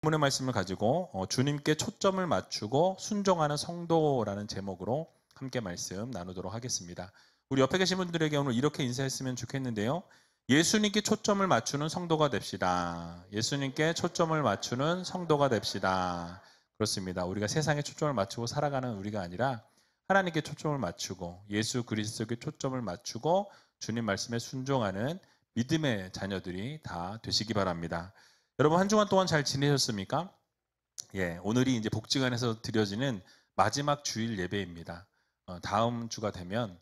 본문의 말씀을 가지고 주님께 초점을 맞추고 순종하는 성도라는 제목으로 함께 말씀 나누도록 하겠습니다. 우리 옆에 계신 분들에게 오늘 이렇게 인사했으면 좋겠는데요. 예수님께 초점을 맞추는 성도가 됩시다. 예수님께 초점을 맞추는 성도가 됩시다. 그렇습니다. 우리가 세상에 초점을 맞추고 살아가는 우리가 아니라 하나님께 초점을 맞추고 예수 그리스도께 초점을 맞추고 주님 말씀에 순종하는 믿음의 자녀들이 다 되시기 바랍니다. 여러분 한 주간 동안 잘 지내셨습니까? 오늘이 이제 복지관에서 드려지는 마지막 주일 예배입니다. 다음 주가 되면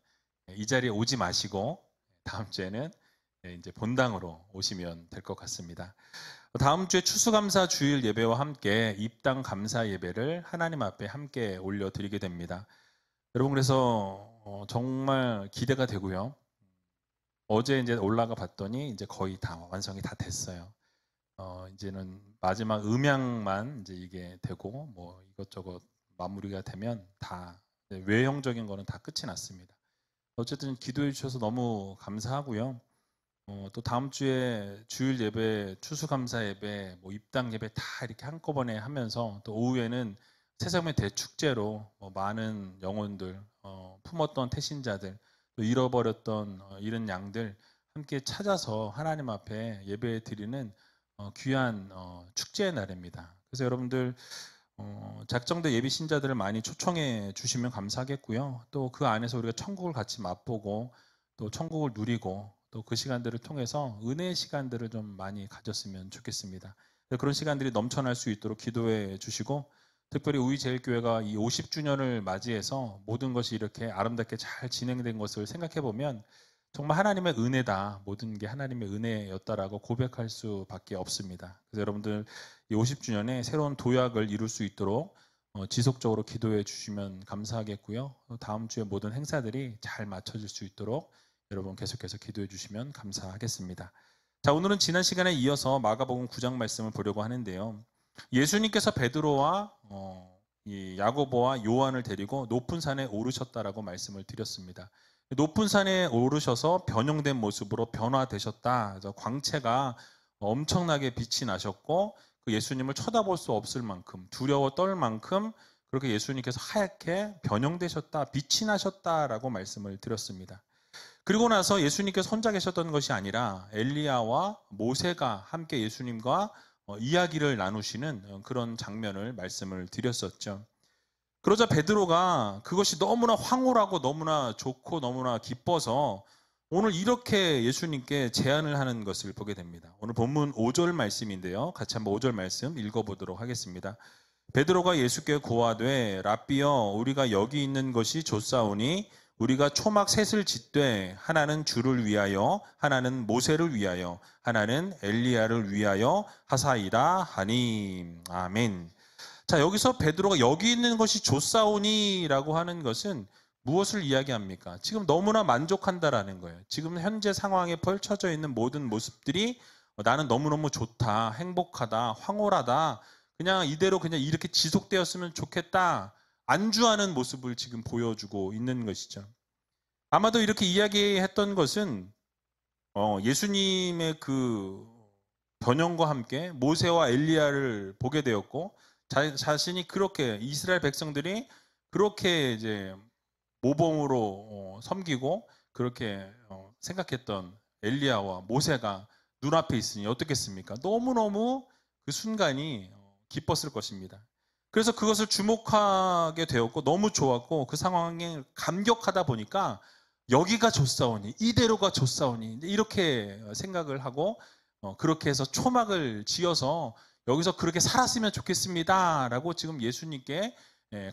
이 자리에 오지 마시고 다음 주에는 이제 본당으로 오시면 될 것 같습니다. 다음 주에 추수감사 주일 예배와 함께 입당 감사 예배를 하나님 앞에 함께 올려드리게 됩니다. 여러분 그래서 정말 기대가 되고요. 어제 이제 올라가 봤더니 이제 거의 다 완성이 다 됐어요. 이제는 마지막 음향만 이제 이게 되고 뭐 이것저것 마무리가 되면 다 외형적인 거는 다 끝이 났습니다. 어쨌든 기도해 주셔서 너무 감사하고요. 또 다음 주에 주일 예배, 추수감사 예배, 뭐 입당 예배 다 이렇게 한꺼번에 하면서 또 오후에는 새생명 대축제로 많은 영혼들, 품었던 태신자들, 또 잃어버렸던 잃은 양들 함께 찾아서 하나님 앞에 예배 드리는 귀한 축제의 날입니다. 그래서 여러분들 작정된 예비 신자들을 많이 초청해 주시면 감사하겠고요. 또 그 안에서 우리가 천국을 같이 맛보고 또 천국을 누리고 또 그 시간들을 통해서 은혜의 시간들을 좀 많이 가졌으면 좋겠습니다. 그런 시간들이 넘쳐날 수 있도록 기도해 주시고 특별히 우리제일교회가 이 50주년을 맞이해서 모든 것이 이렇게 아름답게 잘 진행된 것을 생각해 보면 정말 하나님의 은혜다. 모든 게 하나님의 은혜였다라고 고백할 수밖에 없습니다. 그래서 여러분들 이 50주년에 새로운 도약을 이룰 수 있도록 지속적으로 기도해 주시면 감사하겠고요. 다음 주에 모든 행사들이 잘 맞춰질 수 있도록 여러분 계속해서 기도해 주시면 감사하겠습니다. 자, 오늘은 지난 시간에 이어서 마가복음 9장 말씀을 보려고 하는데요. 예수님께서 베드로와 이 야고보와 요한을 데리고 높은 산에 오르셨다라고 말씀을 드렸습니다. 높은 산에 오르셔서 변형된 모습으로 변화되셨다. 그래서 광채가 엄청나게 빛이 나셨고 그 예수님을 쳐다볼 수 없을 만큼 두려워 떨 만큼 그렇게 예수님께서 하얗게 변형되셨다, 빛이 나셨다라고 말씀을 드렸습니다. 그리고 나서 예수님께서 혼자 계셨던 것이 아니라 엘리야와 모세가 함께 예수님과 이야기를 나누시는 그런 장면을 말씀을 드렸었죠. 그러자 베드로가 그것이 너무나 황홀하고 너무나 좋고 너무나 기뻐서 오늘 이렇게 예수님께 제안을 하는 것을 보게 됩니다. 오늘 본문 5절 말씀인데요. 같이 한번 5절 말씀 읽어보도록 하겠습니다. 베드로가 예수께 고하되 랍비여 우리가 여기 있는 것이 좋사오니 우리가 초막 셋을 짓되 하나는 주를 위하여 하나는 모세를 위하여 하나는 엘리야를 위하여 하사이다 하니 아멘. 자, 여기서 베드로가 여기 있는 것이 좋사오니라고 하는 것은 무엇을 이야기합니까? 지금 너무나 만족한다라는 거예요. 지금 현재 상황에 펼쳐져 있는 모든 모습들이 나는 너무너무 좋다, 행복하다, 황홀하다, 그냥 이대로 그냥 이렇게 지속되었으면 좋겠다, 안주하는 모습을 지금 보여주고 있는 것이죠. 아마도 이렇게 이야기했던 것은 예수님의 그 변형과 함께 모세와 엘리야를 보게 되었고 자신이 그렇게 이스라엘 백성들이 그렇게 이제 모범으로 섬기고 그렇게 생각했던 엘리야와 모세가 눈앞에 있으니 어떻겠습니까? 너무너무 그 순간이 기뻤을 것입니다. 그래서 그것을 주목하게 되었고 너무 좋았고 그 상황에 감격하다 보니까 여기가 좋사오니 이대로가 좋사오니 이렇게 생각을 하고 그렇게 해서 초막을 지어서 여기서 그렇게 살았으면 좋겠습니다 라고 지금 예수님께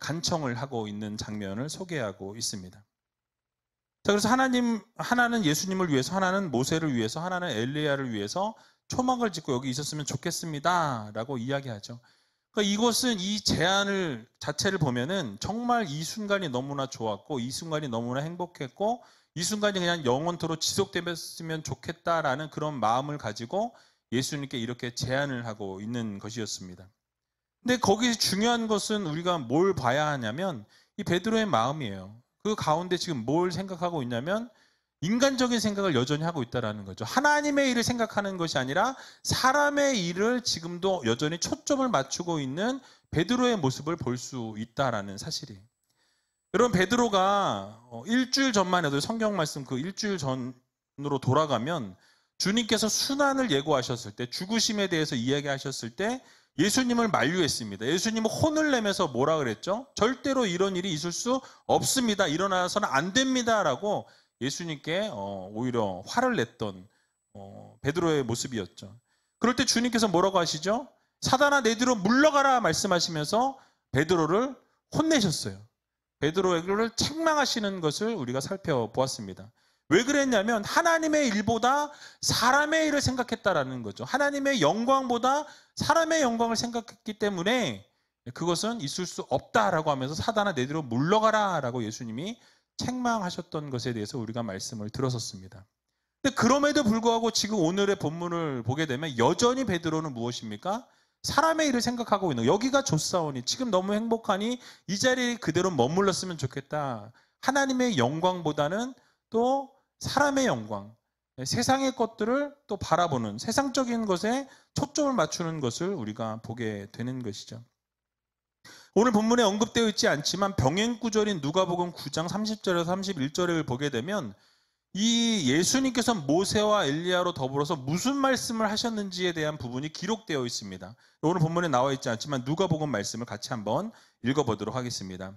간청을 하고 있는 장면을 소개하고 있습니다. 자, 그래서 하나는 예수님을 위해서, 하나는 모세를 위해서, 하나는 엘리야를 위해서 초막을 짓고 여기 있었으면 좋겠습니다 라고 이야기하죠. 그러니까 이것은 이 제안을 자체를 보면은 정말 이 순간이 너무나 좋았고 이 순간이 너무나 행복했고 이 순간이 그냥 영원토록 지속되었으면 좋겠다라는 그런 마음을 가지고 예수님께 이렇게 제안을 하고 있는 것이었습니다. 근데 거기 중요한 것은 우리가 뭘 봐야 하냐면 이 베드로의 마음이에요. 그 가운데 지금 뭘 생각하고 있냐면 인간적인 생각을 여전히 하고 있다는 거죠. 하나님의 일을 생각하는 것이 아니라 사람의 일을 지금도 여전히 초점을 맞추고 있는 베드로의 모습을 볼 수 있다라는 사실이에요. 여러분, 베드로가 일주일 전만 해도 성경 말씀 그 일주일 전으로 돌아가면 주님께서 순환을 예고하셨을 때, 죽으심에 대해서 이야기하셨을 때 예수님을 만류했습니다. 예수님은 혼을 내면서 뭐라 그랬죠? 절대로 이런 일이 있을 수 없습니다. 일어나서는 안 됩니다. 라고 예수님께 오히려 화를 냈던 베드로의 모습이었죠. 그럴 때 주님께서 뭐라고 하시죠? 사단아, 내 뒤로 물러가라 말씀하시면서 베드로를 혼내셨어요. 베드로를 책망하시는 것을 우리가 살펴보았습니다. 왜 그랬냐면 하나님의 일보다 사람의 일을 생각했다라는 거죠. 하나님의 영광보다 사람의 영광을 생각했기 때문에 그것은 있을 수 없다라고 하면서 사단아, 내 뒤로 물러가라 라고 예수님이 책망하셨던 것에 대해서 우리가 말씀을 들었었습니다. 근데 그럼에도 불구하고 지금 오늘의 본문을 보게 되면 여전히 베드로는 무엇입니까? 사람의 일을 생각하고 있는, 여기가 좋사오니, 지금 너무 행복하니 이 자리에 그대로 머물렀으면 좋겠다. 하나님의 영광보다는 또 사람의 영광, 세상의 것들을 또 바라보는, 세상적인 것에 초점을 맞추는 것을 우리가 보게 되는 것이죠. 오늘 본문에 언급되어 있지 않지만 병행구절인 누가복음 9장 30절에서 31절을 보게 되면 이 예수님께서 모세와 엘리야로 더불어서 무슨 말씀을 하셨는지에 대한 부분이 기록되어 있습니다. 오늘 본문에 나와 있지 않지만 누가복음 말씀을 같이 한번 읽어보도록 하겠습니다.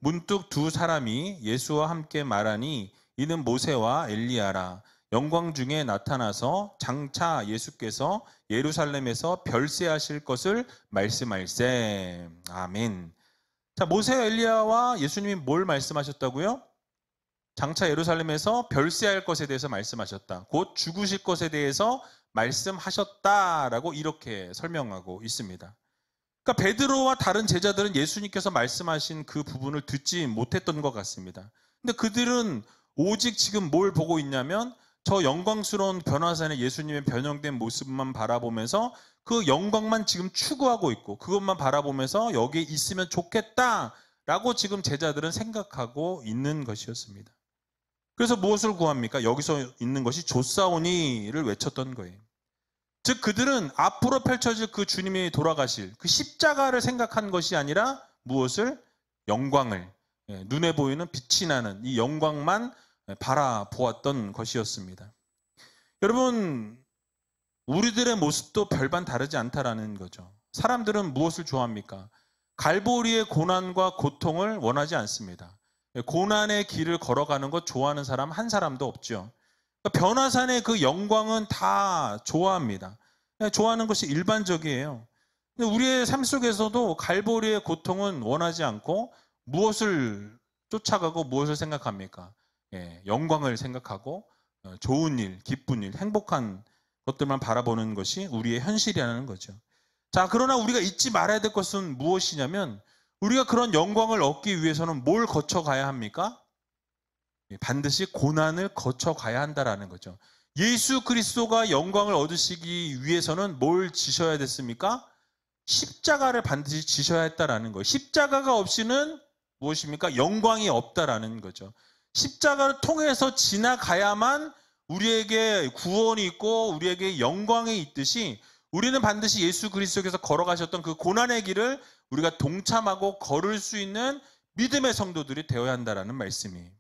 문득 두 사람이 예수와 함께 말하니 이는 모세와 엘리야라. 영광 중에 나타나서 장차 예수께서 예루살렘에서 별세하실 것을 말씀할세. 아멘. 자, 모세와 엘리야와 예수님이 뭘 말씀하셨다고요? 장차 예루살렘에서 별세할 것에 대해서 말씀하셨다. 곧 죽으실 것에 대해서 말씀하셨다라고 이렇게 설명하고 있습니다. 그러니까 베드로와 다른 제자들은 예수님께서 말씀하신 그 부분을 듣지 못했던 것 같습니다. 근데 그들은 오직 지금 뭘 보고 있냐면 저 영광스러운 변화산의 예수님의 변형된 모습만 바라보면서 그 영광만 지금 추구하고 있고 그것만 바라보면서 여기에 있으면 좋겠다라고 지금 제자들은 생각하고 있는 것이었습니다. 그래서 무엇을 구합니까? 여기서 있는 것이 좋사오니를 외쳤던 거예요. 즉 그들은 앞으로 펼쳐질 그 주님이 돌아가실 그 십자가를 생각한 것이 아니라 무엇을? 영광을, 눈에 보이는 빛이 나는 이 영광만 바라보았던 것이었습니다. 여러분, 우리들의 모습도 별반 다르지 않다라는 거죠. 사람들은 무엇을 좋아합니까? 갈보리의 고난과 고통을 원하지 않습니다. 고난의 길을 걸어가는 것 좋아하는 사람 한 사람도 없죠. 변화산의 그 영광은 다 좋아합니다. 좋아하는 것이 일반적이에요. 우리의 삶 속에서도 갈보리의 고통은 원하지 않고 무엇을 쫓아가고 무엇을 생각합니까? 영광을 생각하고 좋은 일, 기쁜 일, 행복한 것들만 바라보는 것이 우리의 현실이라는 거죠. 자, 그러나 우리가 잊지 말아야 될 것은 무엇이냐면 우리가 그런 영광을 얻기 위해서는 뭘 거쳐가야 합니까? 반드시 고난을 거쳐가야 한다라는 거죠. 예수 그리스도가 영광을 얻으시기 위해서는 뭘 지셔야 됐습니까? 십자가를 반드시 지셔야 했다라는 거예요. 십자가가 없이는 무엇입니까? 영광이 없다라는 거죠. 십자가를 통해서 지나가야만 우리에게 구원이 있고 우리에게 영광이 있듯이 우리는 반드시 예수 그리스도께서 걸어가셨던 그 고난의 길을 우리가 동참하고 걸을 수 있는 믿음의 성도들이 되어야 한다는 말씀이에요.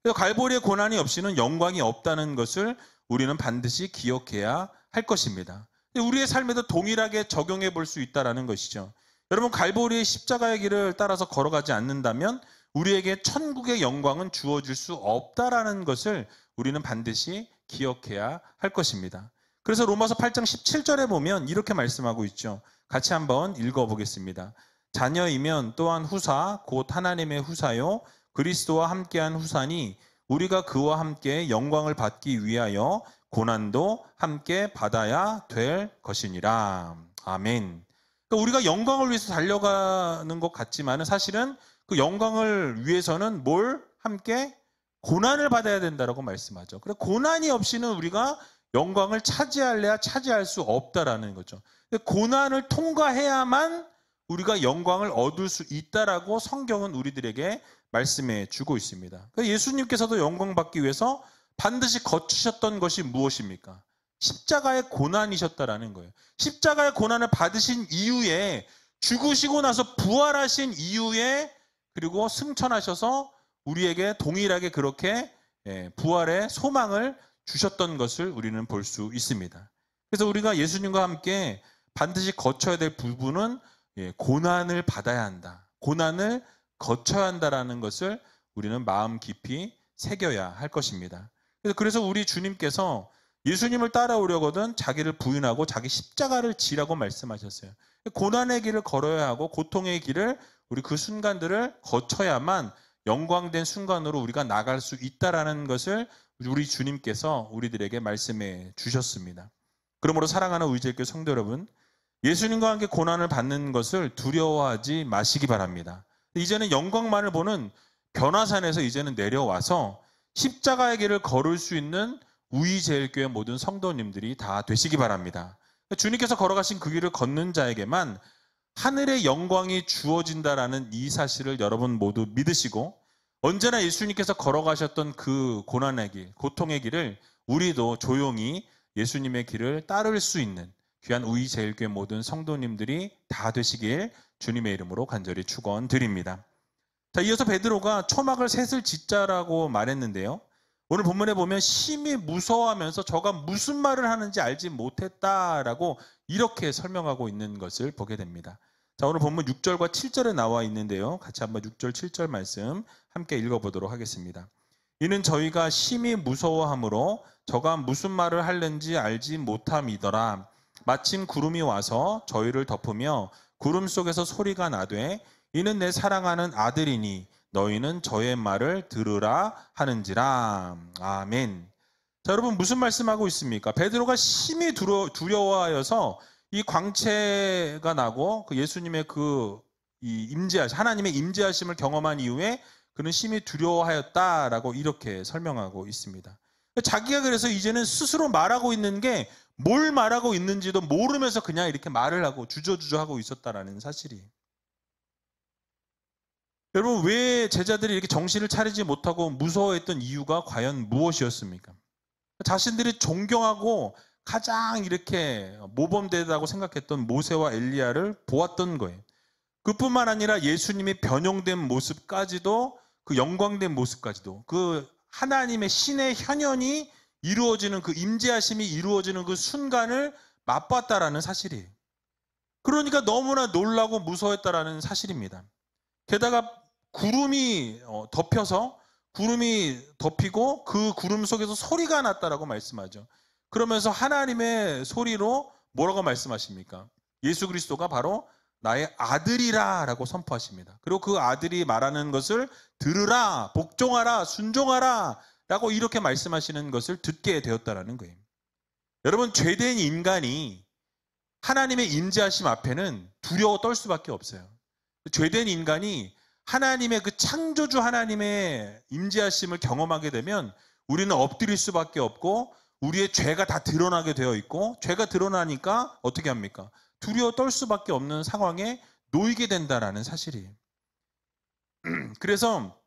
그래서 갈보리의 고난이 없이는 영광이 없다는 것을 우리는 반드시 기억해야 할 것입니다. 우리의 삶에도 동일하게 적용해 볼 수 있다는 것이죠. 여러분, 갈보리의 십자가의 길을 따라서 걸어가지 않는다면 우리에게 천국의 영광은 주어질 수 없다라는 것을 우리는 반드시 기억해야 할 것입니다. 그래서 로마서 8장 17절에 보면 이렇게 말씀하고 있죠. 같이 한번 읽어보겠습니다. 자녀이면 또한 후사 곧 하나님의 후사요 그리스도와 함께한 후사니 우리가 그와 함께 영광을 받기 위하여 고난도 함께 받아야 될 것이니라. 아멘. 그러니까 우리가 영광을 위해서 달려가는 것 같지만 사실은 그 영광을 위해서는 뭘 함께 고난을 받아야 된다라고 말씀하죠. 그래 고난이 없이는 우리가 영광을 차지할래야 차지할 수 없다라는 거죠. 고난을 통과해야만 우리가 영광을 얻을 수 있다라고 성경은 우리들에게 말씀해 주고 있습니다. 예수님께서도 영광 받기 위해서 반드시 거치셨던 것이 무엇입니까? 십자가의 고난이셨다라는 거예요. 십자가의 고난을 받으신 이후에 죽으시고 나서 부활하신 이후에 그리고 승천하셔서 우리에게 동일하게 그렇게 부활의 소망을 주셨던 것을 우리는 볼 수 있습니다. 그래서 우리가 예수님과 함께 반드시 거쳐야 될 부분은 고난을 받아야 한다. 고난을 거쳐야 한다라는 것을 우리는 마음 깊이 새겨야 할 것입니다. 그래서 우리 주님께서 예수님을 따라오려거든 자기를 부인하고 자기 십자가를 지라고 말씀하셨어요. 고난의 길을 걸어야 하고 고통의 길을 우리 그 순간들을 거쳐야만 영광된 순간으로 우리가 나갈 수 있다라는 것을 우리 주님께서 우리들에게 말씀해 주셨습니다. 그러므로 사랑하는 의지의 성도 여러분, 예수님과 함께 고난을 받는 것을 두려워하지 마시기 바랍니다. 이제는 영광만을 보는 변화산에서 이제는 내려와서 십자가의 길을 걸을 수 있는 우이제일교회 모든 성도님들이 다 되시기 바랍니다. 주님께서 걸어가신 그 길을 걷는 자에게만 하늘의 영광이 주어진다라는 이 사실을 여러분 모두 믿으시고 언제나 예수님께서 걸어가셨던 그 고난의 길, 고통의 길을 우리도 조용히 예수님의 길을 따를 수 있는 귀한 우이제일교회 모든 성도님들이 다 되시길 주님의 이름으로 간절히 축원드립니다. 자, 이어서 베드로가 초막을 셋을 짓자라고 말했는데요. 오늘 본문에 보면 심히 무서워하면서 저가 무슨 말을 하는지 알지 못했다라고 이렇게 설명하고 있는 것을 보게 됩니다. 자, 오늘 본문 6절과 7절에 나와 있는데요. 같이 한번 6절, 7절 말씀 함께 읽어보도록 하겠습니다. 이는 저희가 심히 무서워하므로 저가 무슨 말을 하는지 알지 못함이더라. 마침 구름이 와서 저희를 덮으며 구름 속에서 소리가 나되 이는 내 사랑하는 아들이니 너희는 저의 말을 들으라 하는지라. 아멘. 자, 여러분 무슨 말씀하고 있습니까? 베드로가 심히 두려워하여서 이 광채가 나고 그 예수님의 하나님의 임재하심을 경험한 이후에 그는 심히 두려워하였다라고 이렇게 설명하고 있습니다. 자기가 그래서 이제는 스스로 말하고 있는 게 뭘 말하고 있는지도 모르면서 그냥 이렇게 말을 하고 주저주저 하고 있었다라는 사실이. 여러분 왜 제자들이 이렇게 정신을 차리지 못하고 무서워했던 이유가 과연 무엇이었습니까? 자신들이 존경하고 가장 이렇게 모범되다고 생각했던 모세와 엘리야를 보았던 거예요. 그뿐만 아니라 예수님이 변형된 모습까지도 그 영광된 모습까지도 그 하나님의 신의 현현이 이루어지는 그 임재하심이 이루어지는 그 순간을 맛봤다라는 사실이에요. 그러니까 너무나 놀라고 무서워했다라는 사실입니다. 게다가 구름이 덮이고 그 구름 속에서 소리가 났다라고 말씀하죠. 그러면서 하나님의 소리로 뭐라고 말씀하십니까? 예수 그리스도가 바로 나의 아들이라 라고 선포하십니다. 그리고 그 아들이 말하는 것을 들으라, 복종하라, 순종하라 라고 이렇게 말씀하시는 것을 듣게 되었다라는 거예요. 여러분 죄된 인간이 하나님의 임재하심 앞에는 두려워 떨 수밖에 없어요. 죄된 인간이 하나님의 그 창조주 하나님의 임재하심을 경험하게 되면 우리는 엎드릴 수밖에 없고 우리의 죄가 다 드러나게 되어 있고 죄가 드러나니까 어떻게 합니까? 두려워 떨 수밖에 없는 상황에 놓이게 된다라는 사실이에요. 그래서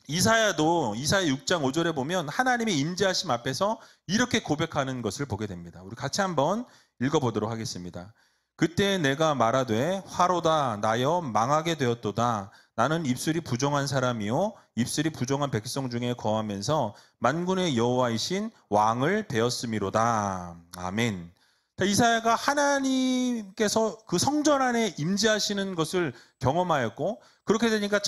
이사야 6장 5절에 보면 하나님의 임재하심 앞에서 이렇게 고백하는 것을 보게 됩니다. 우리 같이 한번 읽어보도록 하겠습니다. 그때 내가 말하되 화로다 나여 망하게 되었도다. 나는 입술이 부정한 사람이요 입술이 부정한 백성 중에 거하면서 만군의 여호와이신 왕을 배웠음이로다. 아멘. 이사야가 하나님께서 그 성전 안에 임재하시는 것을 경험하였고 그렇게 되니까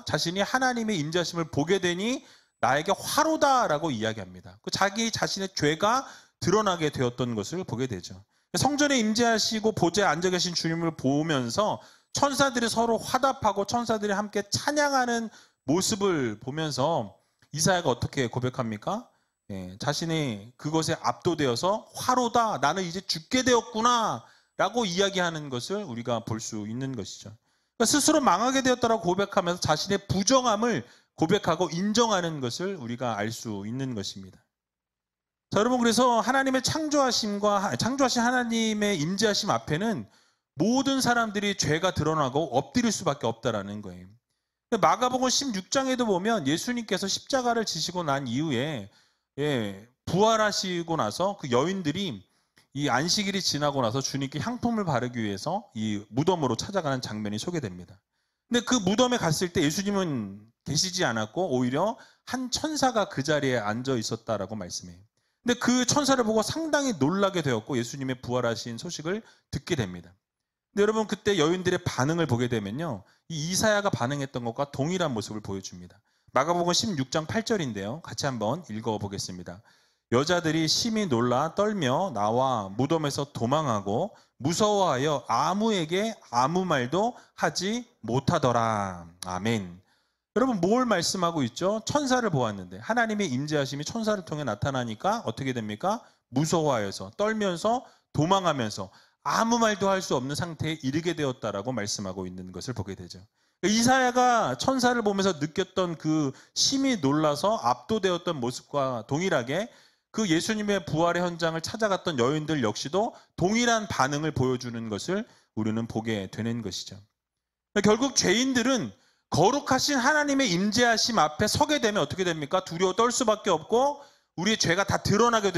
자신이 하나님의 임재하심을 보게 되니 나에게 화로다라고 이야기합니다. 자기 자신의 죄가 드러나게 되었던 것을 보게 되죠. 성전에 임재하시고 보좌에 앉아 계신 주님을 보면서 천사들이 서로 화답하고 천사들이 함께 찬양하는 모습을 보면서 이사야가 어떻게 고백합니까? 자신이 그것에 압도되어서 화로다 나는 이제 죽게 되었구나 라고 이야기하는 것을 우리가 볼 수 있는 것이죠. 그러니까 스스로 망하게 되었다라고 고백하면서 자신의 부정함을 고백하고 인정하는 것을 우리가 알 수 있는 것입니다. 자, 여러분 그래서 하나님의 창조하신 하나님의 임재하심 앞에는 모든 사람들이 죄가 드러나고 엎드릴 수밖에 없다라는 거예요. 마가복음 16장에도 보면 예수님께서 십자가를 지시고 난 이후에 부활하시고 나서 그 여인들이 이 안식일이 지나고 나서 주님께 향품을 바르기 위해서 이 무덤으로 찾아가는 장면이 소개됩니다. 근데 그 무덤에 갔을 때 예수님은 계시지 않았고 오히려 한 천사가 그 자리에 앉아 있었다라고 말씀해요. 근데 그 천사를 보고 상당히 놀라게 되었고 예수님의 부활하신 소식을 듣게 됩니다. 근데 여러분 그때 여인들의 반응을 보게 되면요, 이 이사야가 반응했던 것과 동일한 모습을 보여줍니다. 마가복음 16장 8절인데요. 같이 한번 읽어보겠습니다. 여자들이 심히 놀라 떨며 나와 무덤에서 도망하고 무서워하여 아무에게 아무 말도 하지 못하더라. 아멘. 여러분 뭘 말씀하고 있죠? 천사를 보았는데 하나님의 임재하심이 천사를 통해 나타나니까 어떻게 됩니까? 무서워하여서 떨면서 도망하면서 아무 말도 할 수 없는 상태에 이르게 되었다라고 말씀하고 있는 것을 보게 되죠. 이사야가 천사를 보면서 느꼈던 그 심히 놀라서 압도되었던 모습과 동일하게 그 예수님의 부활의 현장을 찾아갔던 여인들 역시도 동일한 반응을 보여주는 것을 우리는 보게 되는 것이죠. 결국 죄인들은 거룩하신 하나님의 임재하심 앞에 서게 되면 어떻게 됩니까? 두려워 떨 수밖에 없고 우리의 죄가 다 드러나게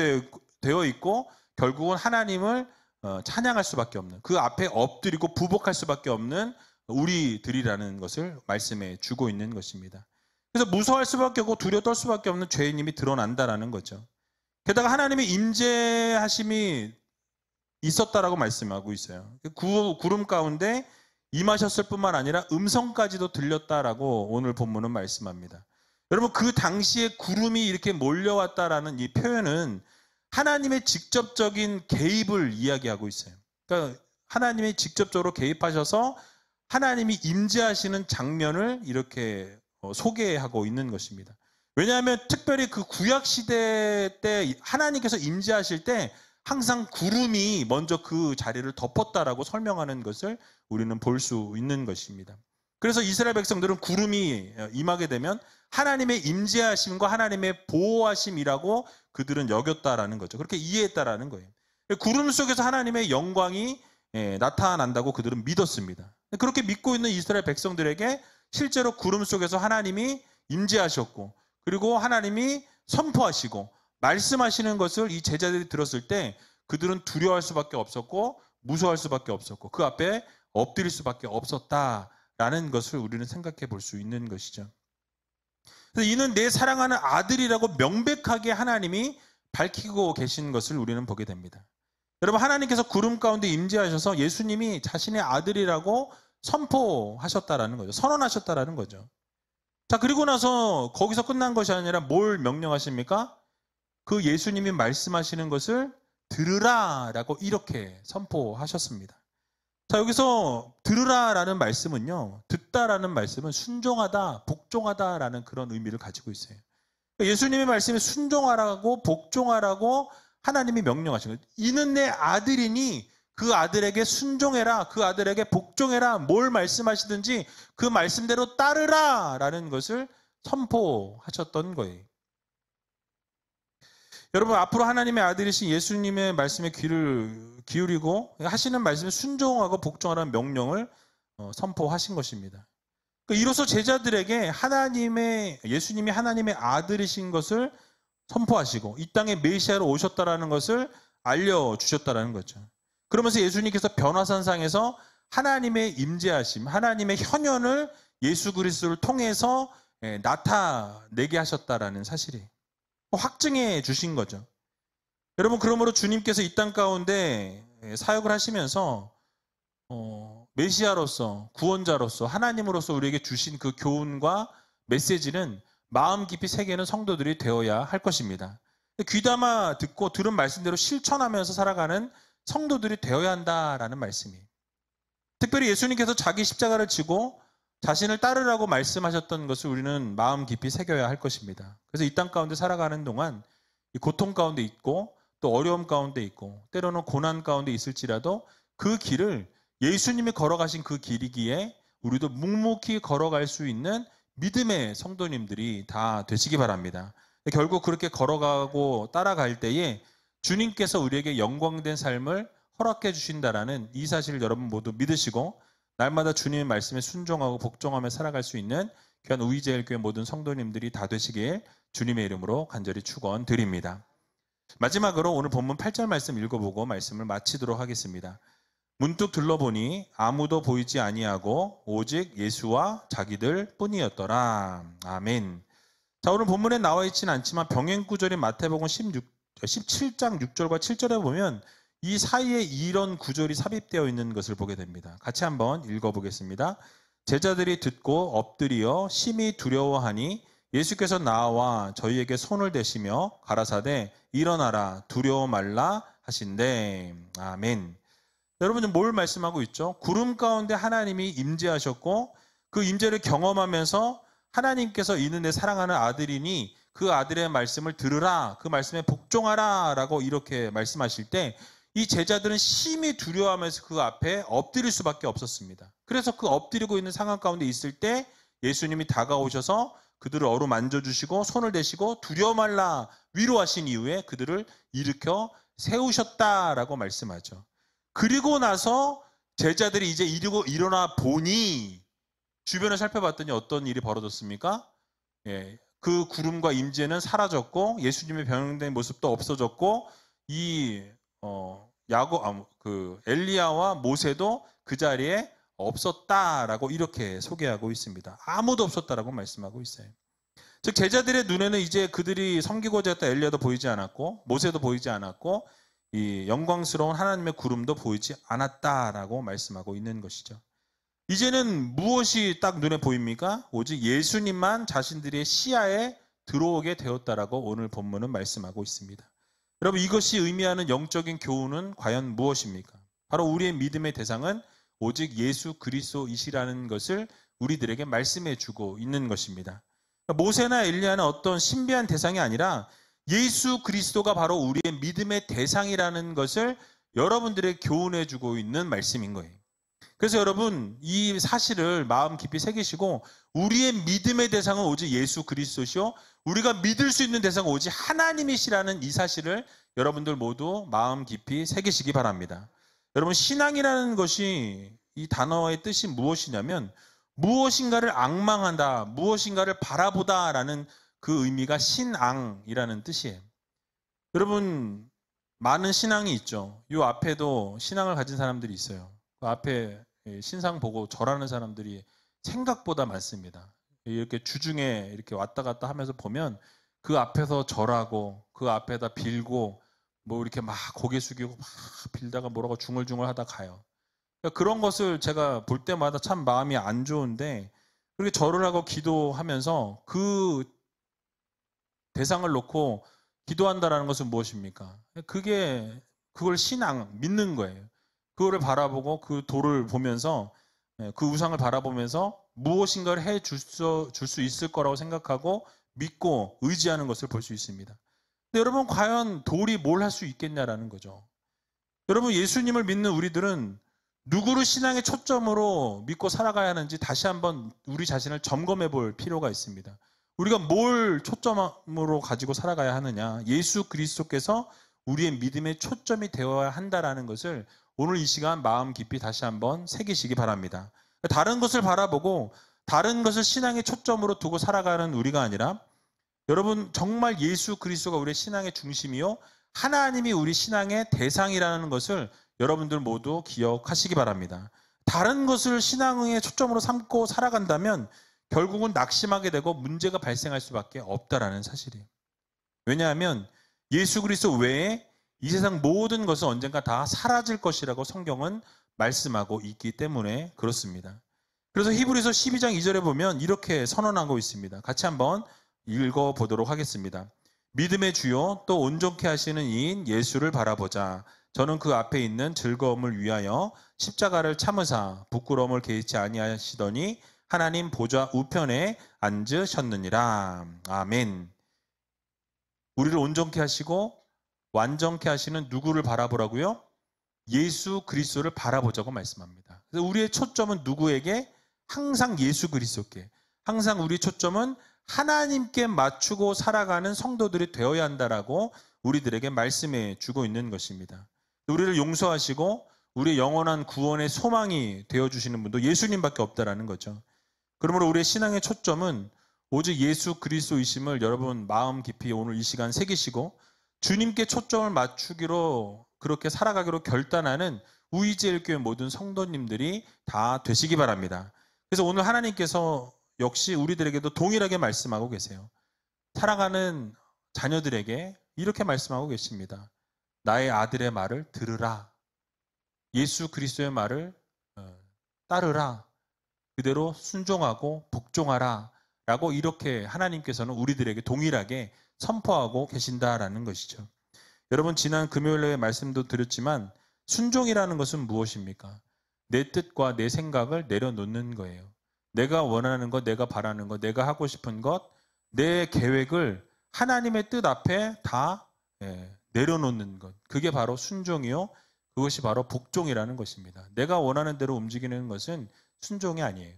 되어 있고 결국은 하나님을 찬양할 수밖에 없는, 그 앞에 엎드리고 부복할 수밖에 없는 우리들이라는 것을 말씀해 주고 있는 것입니다. 그래서 무서워할 수밖에 없고 두려워 떨 수밖에 없는 죄인임이 드러난다라는 거죠. 게다가 하나님의 임재하심이 있었다라고 말씀하고 있어요. 구름 가운데 임하셨을 뿐만 아니라 음성까지도 들렸다라고 오늘 본문은 말씀합니다. 여러분 그 당시에 구름이 이렇게 몰려왔다라는 이 표현은 하나님의 직접적인 개입을 이야기하고 있어요. 그러니까 하나님이 직접적으로 개입하셔서 하나님이 임재하시는 장면을 이렇게 소개하고 있는 것입니다. 왜냐하면 특별히 그 구약시대 때 하나님께서 임재하실 때 항상 구름이 먼저 그 자리를 덮었다라고 설명하는 것을 우리는 볼 수 있는 것입니다. 그래서 이스라엘 백성들은 구름이 임하게 되면 하나님의 임재하심과 하나님의 보호하심이라고 그들은 여겼다라는 거죠. 그렇게 이해했다라는 거예요. 구름 속에서 하나님의 영광이 나타난다고 그들은 믿었습니다. 그렇게 믿고 있는 이스라엘 백성들에게 실제로 구름 속에서 하나님이 임재하셨고 그리고 하나님이 선포하시고 말씀하시는 것을 이 제자들이 들었을 때 그들은 두려워할 수밖에 없었고 무서워할 수밖에 없었고 그 앞에 엎드릴 수밖에 없었다라는 것을 우리는 생각해 볼 수 있는 것이죠. 그래서 이는 내 사랑하는 아들이라고 명백하게 하나님이 밝히고 계신 것을 우리는 보게 됩니다. 여러분 하나님께서 구름 가운데 임재하셔서 예수님이 자신의 아들이라고 선포하셨다라는 거죠. 선언하셨다라는 거죠. 자, 그리고 나서 거기서 끝난 것이 아니라 뭘 명령하십니까? 그 예수님이 말씀하시는 것을 들으라라고 이렇게 선포하셨습니다. 자, 여기서 들으라라는 말씀은요, 듣다라는 말씀은 순종하다, 복종하다라는 그런 의미를 가지고 있어요. 예수님의 말씀에 순종하라고 복종하라고 하나님이 명령하신 거예요. 이는 내 아들이니 그 아들에게 순종해라, 그 아들에게 복종해라, 뭘 말씀하시든지 그 말씀대로 따르라 라는 것을 선포하셨던 거예요. 여러분 앞으로 하나님의 아들이신 예수님의 말씀에 귀를 기울이고 하시는 말씀에 순종하고 복종하라는 명령을 선포하신 것입니다. 이로써 제자들에게 예수님이 하나님의 아들이신 것을 선포하시고 이 땅에 메시아로 오셨다라는 것을 알려주셨다라는 거죠. 그러면서 예수님께서 변화산상에서 하나님의 임재하심, 하나님의 현현을 예수 그리스도를 통해서 나타내게 하셨다라는 사실이 확증해 주신 거죠. 여러분 그러므로 주님께서 이 땅 가운데 사역을 하시면서 메시아로서 구원자로서 하나님으로서 우리에게 주신 그 교훈과 메시지는 마음 깊이 새기는 성도들이 되어야 할 것입니다. 귀담아 듣고 들은 말씀대로 실천하면서 살아가는 성도들이 되어야 한다라는 말씀이에요. 특별히 예수님께서 자기 십자가를 지고 자신을 따르라고 말씀하셨던 것을 우리는 마음 깊이 새겨야 할 것입니다. 그래서 이 땅 가운데 살아가는 동안 이 고통 가운데 있고 또 어려움 가운데 있고 때로는 고난 가운데 있을지라도 그 길을 예수님이 걸어가신 그 길이기에 우리도 묵묵히 걸어갈 수 있는 믿음의 성도님들이 다 되시기 바랍니다. 결국 그렇게 걸어가고 따라갈 때에 주님께서 우리에게 영광된 삶을 허락해 주신다라는 이 사실을 여러분 모두 믿으시고 날마다 주님의 말씀에 순종하고 복종하며 살아갈 수 있는 귀한 우이제일교회 모든 성도님들이 다 되시길 주님의 이름으로 간절히 축원드립니다. 마지막으로 오늘 본문 8절 말씀 읽어보고 말씀을 마치도록 하겠습니다. 문득 둘러보니 아무도 보이지 아니하고 오직 예수와 자기들 뿐이었더라. 아멘. 자, 오늘 본문에 나와 있지는 않지만 병행 구절인 마태복음 17장 6절과 7절에 보면 이 사이에 이런 구절이 삽입되어 있는 것을 보게 됩니다. 같이 한번 읽어보겠습니다. 제자들이 듣고 엎드리어 심히 두려워하니 예수께서 나와 저희에게 손을 대시며 가라사대 일어나라 두려워 말라 하신대. 아멘. 여러분은 뭘 말씀하고 있죠? 구름 가운데 하나님이 임재하셨고 그 임재를 경험하면서 하나님께서 이는 내 사랑하는 아들이니 그 아들의 말씀을 들으라, 그 말씀에 복종하라 라고 이렇게 말씀하실 때 이 제자들은 심히 두려워하면서 그 앞에 엎드릴 수밖에 없었습니다. 그래서 그 엎드리고 있는 상황 가운데 있을 때 예수님이 다가오셔서 그들을 어루만져주시고 손을 대시고 두려워 말라 위로하신 이후에 그들을 일으켜 세우셨다라고 말씀하죠. 그리고 나서 제자들이 이제 일어나 보니 주변을 살펴봤더니 어떤 일이 벌어졌습니까? 그 구름과 임재는 사라졌고 예수님의 변형된 모습도 없어졌고 엘리야와 모세도 그 자리에 없었다라고 이렇게 소개하고 있습니다. 아무도 없었다라고 말씀하고 있어요. 즉 제자들의 눈에는 이제 그들이 섬기고자 했던 엘리야도 보이지 않았고 모세도 보이지 않았고 이 영광스러운 하나님의 구름도 보이지 않았다라고 말씀하고 있는 것이죠. 이제는 무엇이 딱 눈에 보입니까? 오직 예수님만 자신들의 시야에 들어오게 되었다라고 오늘 본문은 말씀하고 있습니다. 여러분 이것이 의미하는 영적인 교훈은 과연 무엇입니까? 바로 우리의 믿음의 대상은 오직 예수 그리스도이시라는 것을 우리들에게 말씀해 주고 있는 것입니다. 모세나 엘리야는 어떤 신비한 대상이 아니라 예수 그리스도가 바로 우리의 믿음의 대상이라는 것을 여러분들에게 교훈해 주고 있는 말씀인 거예요. 그래서 여러분 이 사실을 마음 깊이 새기시고 우리의 믿음의 대상은 오직 예수 그리스도시요 우리가 믿을 수 있는 대상은 오직 하나님이시라는 이 사실을 여러분들 모두 마음 깊이 새기시기 바랍니다. 여러분 신앙이라는 것이 이 단어의 뜻이 무엇이냐면 무엇인가를 앙망한다, 무엇인가를 바라보다라는 그 의미가 신앙이라는 뜻이에요. 여러분 많은 신앙이 있죠. 이 앞에도 신앙을 가진 사람들이 있어요. 그 앞에 신상 보고 절하는 사람들이 생각보다 많습니다. 이렇게 주중에 이렇게 왔다 갔다 하면서 보면 그 앞에서 절하고 그 앞에다 빌고 뭐 이렇게 막 고개 숙이고 막 빌다가 뭐라고 중얼중얼 하다 가요. 그러니까 그런 것을 제가 볼 때마다 참 마음이 안 좋은데 그렇게 절을 하고 기도하면서 그 대상을 놓고 기도한다라는 것은 무엇입니까? 그걸 신앙, 믿는 거예요. 그거를 바라보고 그 돌을 보면서 그 우상을 바라보면서 무엇인가를 해 줄 수 있을 거라고 생각하고 믿고 의지하는 것을 볼 수 있습니다. 근데 여러분 과연 돌이 뭘 할 수 있겠냐라는 거죠. 여러분 예수님을 믿는 우리들은 누구를 신앙의 초점으로 믿고 살아가야 하는지 다시 한번 우리 자신을 점검해 볼 필요가 있습니다. 우리가 뭘 초점으로 가지고 살아가야 하느냐. 예수 그리스도께서 우리의 믿음의 초점이 되어야 한다라는 것을 오늘 이 시간 마음 깊이 다시 한번 새기시기 바랍니다. 다른 것을 바라보고 다른 것을 신앙의 초점으로 두고 살아가는 우리가 아니라 여러분 정말 예수 그리스도가 우리의 신앙의 중심이요 하나님이 우리 신앙의 대상이라는 것을 여러분들 모두 기억하시기 바랍니다. 다른 것을 신앙의 초점으로 삼고 살아간다면 결국은 낙심하게 되고 문제가 발생할 수밖에 없다라는 사실이에요. 왜냐하면 예수 그리스도 외에 이 세상 모든 것은 언젠가 다 사라질 것이라고 성경은 말씀하고 있기 때문에 그렇습니다. 그래서 히브리서 12장 2절에 보면 이렇게 선언하고 있습니다. 같이 한번 읽어보도록 하겠습니다. 믿음의 주요 또 온전케 하시는 이인 예수를 바라보자. 저는 그 앞에 있는 즐거움을 위하여 십자가를 참으사 부끄러움을 개의치 아니하시더니 하나님 보좌 우편에 앉으셨느니라. 아멘. 우리를 온전케 하시고 완전케 하시는 누구를 바라보라고요? 예수 그리스도를 바라보자고 말씀합니다. 그래서 우리의 초점은 누구에게? 항상 예수 그리스도께. 항상 우리의 초점은 하나님께 맞추고 살아가는 성도들이 되어야 한다라고 우리들에게 말씀해 주고 있는 것입니다. 우리를 용서하시고 우리의 영원한 구원의 소망이 되어주시는 분도 예수님밖에 없다라는 거죠. 그러므로 우리의 신앙의 초점은 오직 예수 그리스도이심을 여러분 마음 깊이 오늘 이 시간 새기시고 주님께 초점을 맞추기로 그렇게 살아가기로 결단하는 우이제일교회 모든 성도님들이 다 되시기 바랍니다. 그래서 오늘 하나님께서 역시 우리들에게도 동일하게 말씀하고 계세요. 살아가는 자녀들에게 이렇게 말씀하고 계십니다. 나의 아들의 말을 들으라. 예수 그리스도의 말을 따르라. 그대로 순종하고 복종하라. 라고 이렇게 하나님께서는 우리들에게 동일하게 선포하고 계신다라는 것이죠. 여러분 지난 금요일에 말씀도 드렸지만 순종이라는 것은 무엇입니까? 내 뜻과 내 생각을 내려놓는 거예요. 내가 원하는 것, 내가 바라는 것, 내가 하고 싶은 것, 내 계획을 하나님의 뜻 앞에 다 내려놓는 것. 그게 바로 순종이요. 그것이 바로 복종이라는 것입니다. 내가 원하는 대로 움직이는 것은 순종이 아니에요.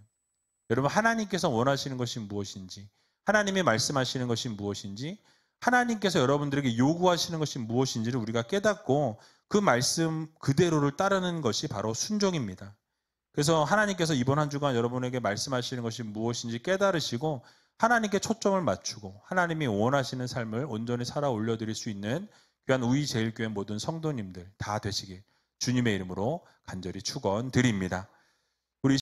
여러분 하나님께서 원하시는 것이 무엇인지, 하나님이 말씀하시는 것이 무엇인지, 하나님께서 여러분들에게 요구하시는 것이 무엇인지를 우리가 깨닫고 그 말씀 그대로를 따르는 것이 바로 순종입니다. 그래서 하나님께서 이번 한 주간 여러분에게 말씀하시는 것이 무엇인지 깨달으시고 하나님께 초점을 맞추고 하나님이 원하시는 삶을 온전히 살아 올려드릴 수 있는 귀한 우이제일교회 모든 성도님들 다 되시길 주님의 이름으로 간절히 축원드립니다.